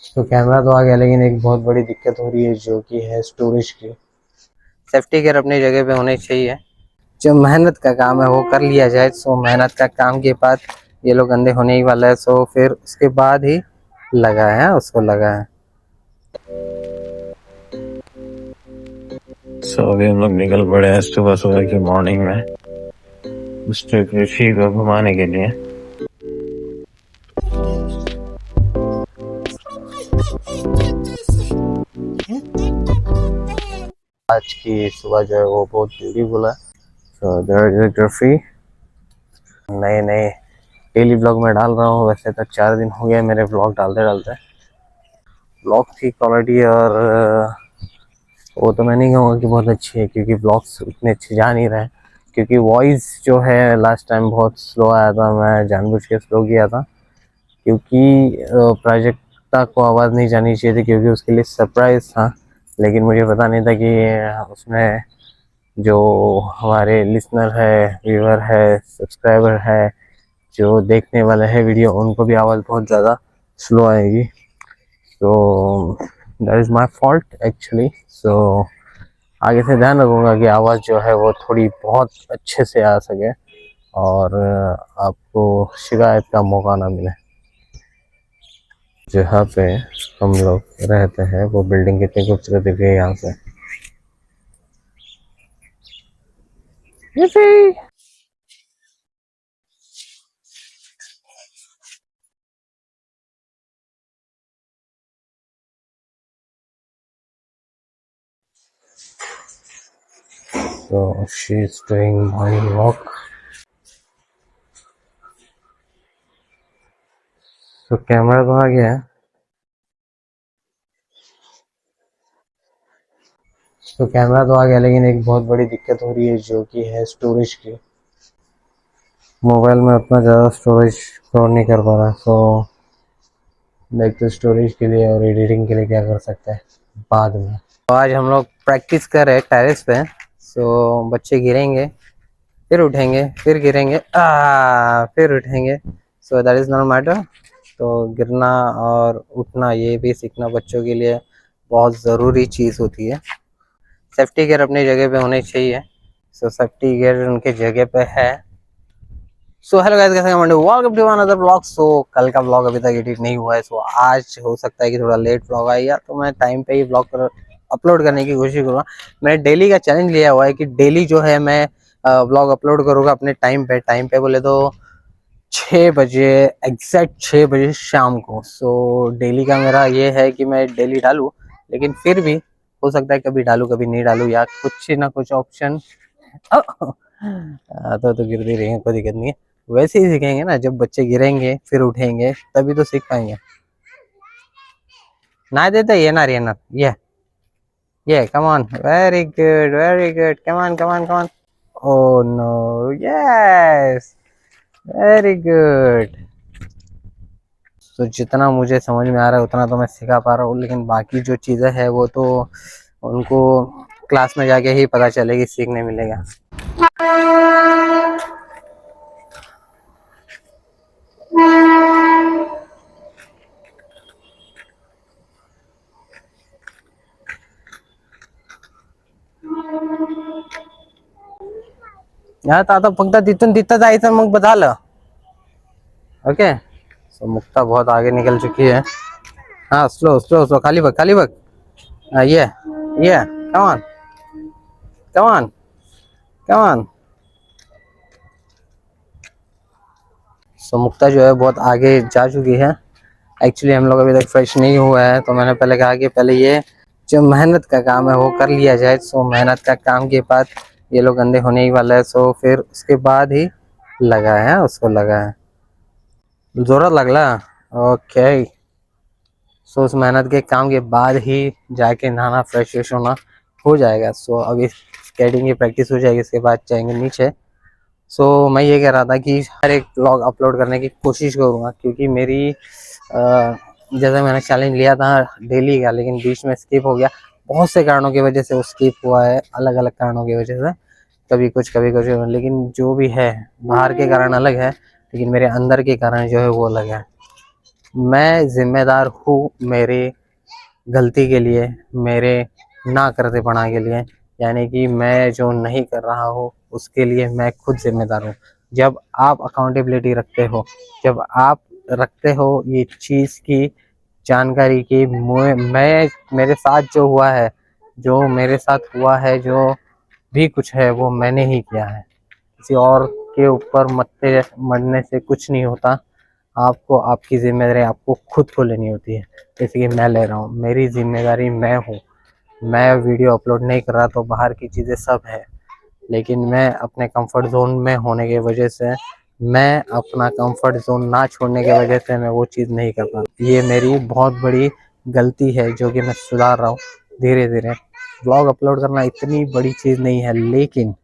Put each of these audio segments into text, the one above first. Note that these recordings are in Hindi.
तो कैमरा तो आ गया, लेकिन एक बहुत बड़ी दिक्कत हो रही है जो कि है स्टोरेज की। सेफ्टी केयर अपनी जगह पे होनी चाहिए। जो मेहनत का काम है वो कर लिया जाए। सो मेहनत का काम के बाद ये लोग अंधे होने ही वाला है। सो फिर उसके बाद ही लगा है, उसको लगा है। अभी हम लोग निकल पड़े हैं सुबह सुबह की मॉर्निंग में मिस्टर कृषि को घुमाने के लिए। आज की सुबह जो है वो बहुत ब्यूटीफुल है। सो देयर इज कृषि नए नए डेली व्लॉग में डाल रहा हूँ। वैसे तो 4 दिन हो गए मेरे व्लॉग डालते डालते। व्लॉग की क्वालिटी और वो तो मैं नहीं कहूँगा कि बहुत अच्छी है, क्योंकि व्लॉग्स उतने अच्छे जा नहीं रहे। क्योंकि वॉइस जो है लास्ट टाइम बहुत स्लो आया था, मैं जानबूझ के स्लो किया था, क्योंकि प्राजक्ता को आवाज़ नहीं जानी चाहिए थी, क्योंकि उसके लिए सरप्राइज था। लेकिन मुझे पता नहीं था कि उसमें जो हमारे लिसनर है, व्यूअर है, सब्सक्राइबर है, जो देखने वाले हैं वीडियो, उनको भी आवाज़ बहुत ज़्यादा स्लो आएगी। तो that is my fault actually. So आगे से ध्यान रखूँगा कि आवाज़ जो है वो थोड़ी बहुत अच्छे से आ सके और आपको शिकायत का मौका ना मिले। जहाँ पे हम लोग रहते हैं वो बिल्डिंग कितनी खूबसूरत दिख रही है यहाँ से। So she's doing morning walk. तो कैमरा तो आ गया है। तो कैमरा तो आ गया, लेकिन एक बहुत बड़ी दिक्कत हो रही है जो कि है स्टोरेज की। मोबाइल में उतना ज़्यादा स्टोरेज कवर नहीं कर पा रहा। सो देखते स्टोरेज के लिए और एडिटिंग के लिए क्या कर सकते हैं बाद में। तो आज हम लोग प्रैक्टिस कर रहे हैं टेरेस पे। सो बच्चे गिरेंगे, फिर उठेंगे, फिर गिरेंगे, फिर उठेंगे। So that is not matter. तो गिरना और उठना ये भी सीखना बच्चों के लिए बहुत ज़रूरी चीज़ होती है। सेफ्टी गियर अपनी जगह पे होने चाहिए। सो सेफ्टी गियर उनके जगह पे है। सो हेलो गाइस, कैसे हैं? Welcome to another vlog. So कल का व्लॉग अभी तक एडिट नहीं हुआ है। सो आज हो सकता है कि थोड़ा लेट व्लॉग आएगा, तो मैं टाइम पे ही व्लॉग अपलोड करने की कोशिश करूँगा। मैंने डेली का चैलेंज लिया हुआ है कि डेली जो है मैं व्लॉग अपलोड करूँगा अपने टाइम पे। टाइम पे बोले तो 6 बजे, एग्जैक्ट 6 बजे शाम को। सो डेली का मेरा ये है कि मैं डेली डालूँ, लेकिन फिर भी हो सकता है कभी डालूँ कभी नहीं डालूँ, या कुछ ना कुछ ऑप्शन तो गिरती रहेंगे, कोई दिक्कत नहीं है। वैसे ही सीखेंगे ना, जब बच्चे गिरेंगे फिर उठेंगे तभी तो सीख पाएंगे। ना देते ये ना, ये ये come on, very good, come on come on come on. Oh no, yes, very good. तो जितना मुझे समझ में आ रहा है उतना तो मैं सिखा पा रहा हूँ, लेकिन बाकी जो चीज़ें हैं वो तो उनको क्लास में जाके ही पता चलेगी, सीखने मिलेगा। आता फक्त तिथून तिथं जायचं, मग झालं। ओके। सो मुक्ता बहुत आगे निकल चुकी है। हाँ, स्लो स्लो स्लो, खाली बग खाली बग। ये come on come on come on. So Mukta जो है बहुत आगे जा चुकी है। एक्चुअली हम लोग अभी तक फ्रेश नहीं हुआ है, तो मैंने पहले कहा कि पहले ये जो मेहनत का काम है वो कर लिया जाए। सो मेहनत का काम के बाद ये लोग अंधे होने ही वाला है। सो फिर उसके बाद ही लगा है, उसको लगा है, जोर लगला। ओके। सो उस मेहनत के काम के बाद ही जाके नहाना, फ्रेश व्रेश होना हो जाएगा। सो अभी स्केटिंग की प्रैक्टिस हो जाएगी, इसके बाद जाएंगे नीचे। सो मैं ये कह रहा था कि हर एक व्लॉग अपलोड करने की कोशिश करूँगा, क्योंकि मेरी जैसे मैंने चैलेंज लिया था डेली का, लेकिन बीच में स्किप हो गया। बहुत से कारणों की वजह से वो स्किप हुआ है, अलग अलग कारणों की वजह से, कभी कुछ कभी कुछ। लेकिन जो भी है, बाहर के कारण अलग है, लेकिन मेरे अंदर के कारण जो है वो अलग है। मैं जिम्मेदार हूँ मेरी गलती के लिए, मेरे ना करते पड़ा के लिए, यानी कि मैं जो नहीं कर रहा हूँ उसके लिए मैं खुद जिम्मेदार हूँ। जब आप अकाउंटेबिलिटी रखते हो, जब आप रखते हो ये चीज़ की जानकारी की मैं मेरे साथ जो हुआ है, जो मेरे साथ हुआ है, जो भी कुछ है वो मैंने ही किया है। किसी और के ऊपर मत्थे मरने से कुछ नहीं होता। आपको आपकी जिम्मेदारी आपको खुद को लेनी होती है। जैसे कि मैं ले रहा हूँ, मेरी जिम्मेदारी मैं हूँ। मैं वीडियो अपलोड नहीं कर रहा तो बाहर की चीज़ें सब है, लेकिन मैं अपने कंफर्ट जोन में होने की वजह से, मैं अपना कंफर्ट जोन ना छोड़ने की वजह से मैं वो चीज़ नहीं कर पा। ये मेरी बहुत बड़ी गलती है जो कि मैं सुधार रहा हूँ धीरे धीरे। ब्लॉग अपलोड करना इतनी बड़ी चीज़ नहीं है, लेकिन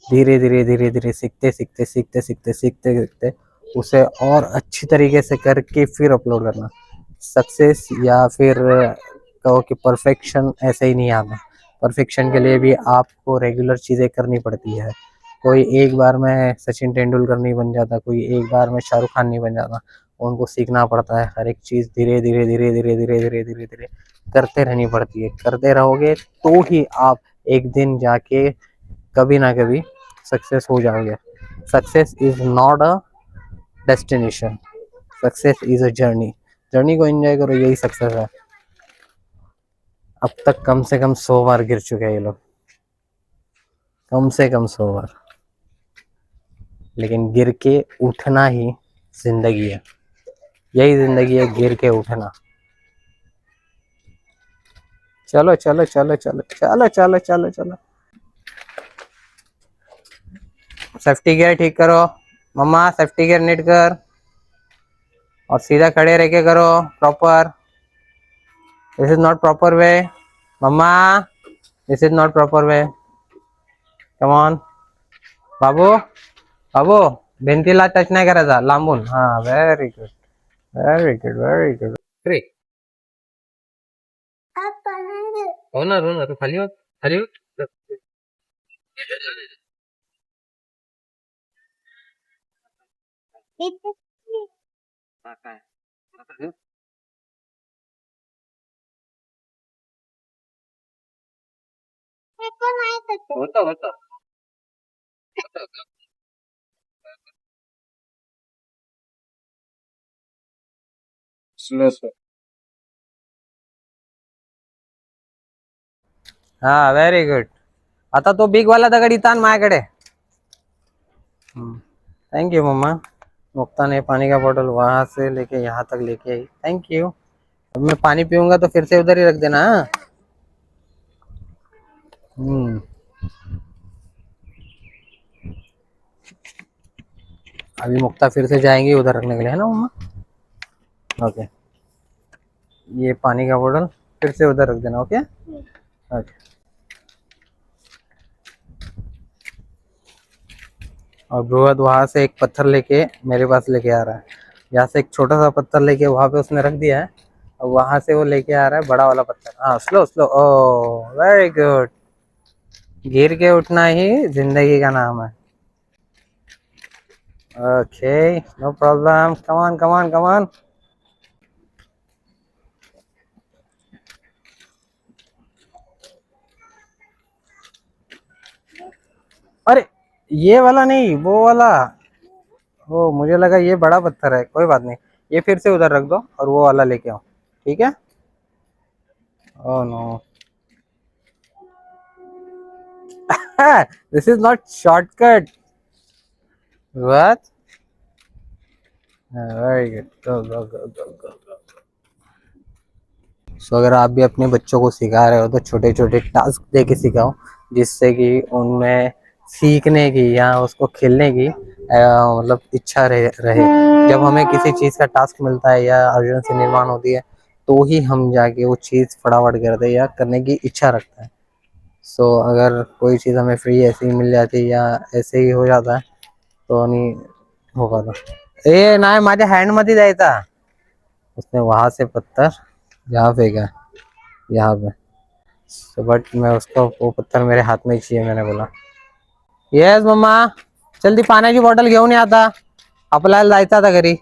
धीरे धीरे धीरे धीरे सीखते सीखते सीखते सीखते सीखते सीखते उसे और अच्छी तरीके से करके फिर अपलोड करना। सक्सेस या फिर कहो कि परफेक्शन ऐसे ही नहीं आता। परफेक्शन के लिए भी आपको रेगुलर चीज़ें करनी पड़ती है। कोई एक बार में सचिन तेंदुलकर नहीं बन जाता, कोई एक बार में शाहरुख खान नहीं बन जाता। उनको सीखना पड़ता है, हर एक चीज़ धीरे धीरे धीरे धीरे धीरे धीरे धीरे धीरे करते रहनी पड़ती है। करते रहोगे तो ही आप एक दिन जाके कभी ना कभी सक्सेस हो जाओगे। Success is not a destination, success is a journey. Journey को एंजॉय करो, यही सक्सेस है। अब तक कम से कम 100 बार गिर चुके हैं ये लोग, कम से कम 100 बार, लेकिन गिर के उठना ही जिंदगी है। यही जिंदगी है, गिर के उठना। चलो चलो चलो चलो चलो चलो चलो चलो, सेफ्टी गियर ठीक करो मम्मा, सेफ्टी गियर नीट कर और सीधा खड़े रह के करो proper. This is not proper way मम्मा, this is not proper way. Come on बाबू, बाबू भिंतीला टच नाही करायचा, लांबून। हा, very good very good very good. अरे होणार होणार, खाली हो खाली हो। हा, काय होतं होतं स्लो स्लो। हा, व्हेरी गुड। आता तो बिग वाला दगड इथं आण माझ्याकडे। थैंक यू मम्मा। मुक्ता ने पानी का बोतल वहां से लेके यहाँ तक लेके आई, थैंक यू। अब मैं पानी पीऊंगा तो फिर से उधर ही रख देना। हाँ? हम्म, अभी मुक्ता फिर से जाएंगी उधर रखने के लिए, है ना मम्मा? ओके, ये पानी का बोतल फिर से उधर रख देना। Okay okay. और बृहद वहां से एक पत्थर लेके मेरे पास लेके आ रहा है। यहाँ से एक छोटा सा पत्थर लेके वहां पे उसने रख दिया है, और वहां से वो लेके आ रहा है बड़ा वाला पत्थर। हाँ, slow slow, oh very good. गिर के उठना ही जिंदगी का नाम है। Okay, no problem, come on come on come on. अरे ये वाला नहीं, वो वाला। ओ, मुझे लगा ये बड़ा पत्थर है, कोई बात नहीं। ये फिर से उधर रख दो और वो वाला लेके आओ, ठीक है? Oh no, this is not shortcut. What? Very good, go go go go go. So अगर आप भी अपने बच्चों को सिखा रहे हो तो छोटे छोटे टास्क दे के सिखाओ, जिससे कि उनमें सीखने की या उसको खेलने की मतलब इच्छा रहे। जब हमें किसी चीज़ का टास्क मिलता है या अर्जेंसी निर्माण होती है, तो ही हम जाके वो चीज़ फटाफट करते हैं या करने की इच्छा रखते हैं। सो अगर कोई चीज़ हमें फ्री ऐसे ही मिल जाती है या ऐसे ही हो जाता है तो नहीं हो पाता। ए नाही, माझ्या हँड मध्ये द्यायचा। उसने वहां से पत्थर यहाँ फेंका, यहाँ पे। तो बट मैं उसको, वो पत्थर मेरे हाथ में ही चाहिए, मैंने बोला। येस मम्मा, जल्दी पाण्याची बॉटल घेऊन ये, आता आपल्याला जायचं आता घरी।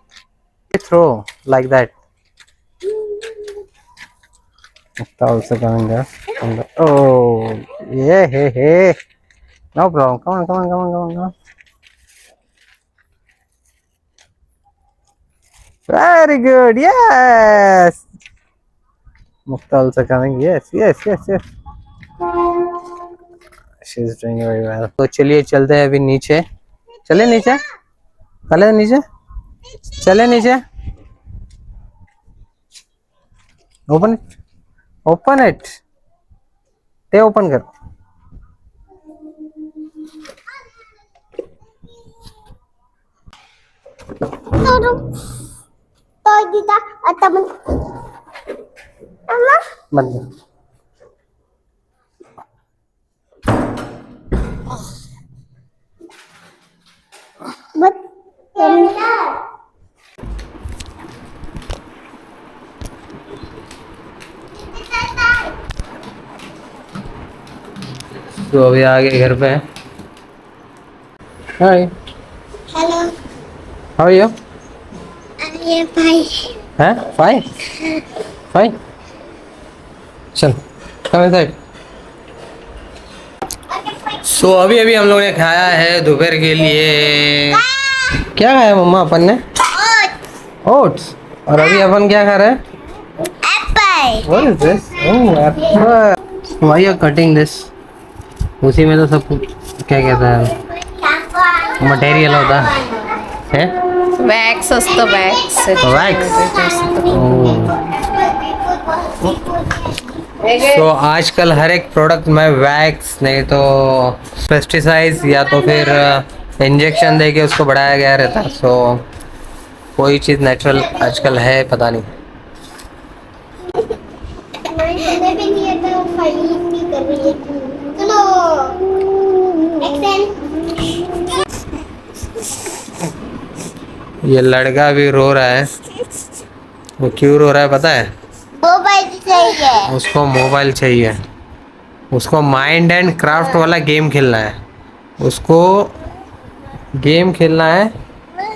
throw like that. Mukta also coming there. Oh, yeah, hey, hey. No problem. Come on, come on, come on, come on, come on. Very good. Yes. Mukta also coming. Yes, yes, yes, yes. She is doing very well. तो चलिए चलते हैं अभी नीचे. चले नीचे. चले नीचे. चले नीचे. Open it. Open it. ते open कर. तो दीदा आता बंद. तो अभी आ गए घर पे. Hi. Hello. How are you? I am fine. हैं? फाइन? फाइन. चल. Come inside. सो अभी अभी हम लोगों ने खाया है दोपहर के लिए. क्या खाया मम्मा अपन ने? ओट्स. और अभी अपन क्या खा रहे हैं? Apple. What is this? Oh apple. Why are cutting this? उसी में तो सब क्या कहता है मटेरियल होता है. वैक्स असतं. वैक्स. तो आजकल हर एक प्रोडक्ट में वैक्स नहीं तो पेस्टिसाइड्स या तो फिर इंजेक्शन देके उसको बढ़ाया गया रहता है. सो कोई चीज़ नेचुरल आजकल है पता नहीं. ये लड़का भी रो रहा है. वो क्यों रो रहा है पता है? मोबाइल चाहिए. उसको मोबाइल चाहिए. उसको माइंड एंड क्राफ्ट वाला गेम खेलना है. उसको गेम खेलना है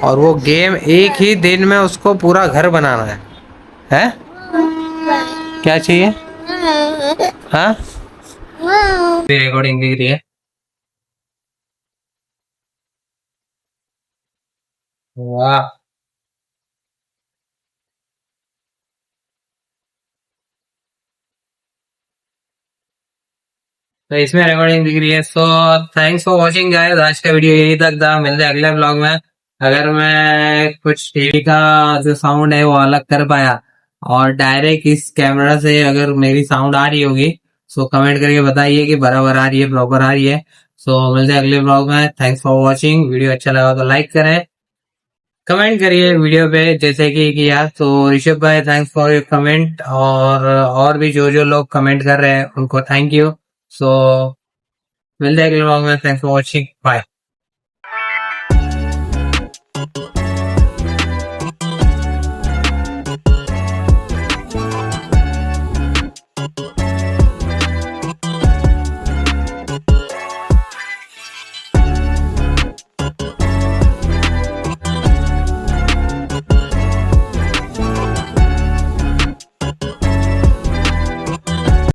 और वो गेम एक ही दिन में उसको पूरा घर बनाना है. हैं? क्या चाहिए? हाँ? रिकॉर्डिंग के लिए. वाह. तो इसमें रिकॉर्डिंग दिख रही है. So thanks for watching guys. आज का वीडियो यही तक था. मिलते हैं अगले ब्लॉग में. अगर मैं कुछ टीवी का जो साउंड है वो अलग कर पाया और डायरेक्ट इस कैमरा से अगर मेरी साउंड आ रही होगी सो कमेंट करके बताइए कि बराबर आ रही है, प्रॉपर आ रही है. सो मिलते हैं अगले ब्लॉग में. Thanks for watching. वीडियो अच्छा लगा तो लाइक करें, कमेंट करिए वीडियो पे जैसे कि किया. तो ऋषभ भाई थैंक्स फॉर योर कमेंट. और भी जो जो लोग कमेंट कर रहे हैं उनको थैंक यू. सो मिलते हैं अगले ब्लॉग में. Thanks for watching. बाय.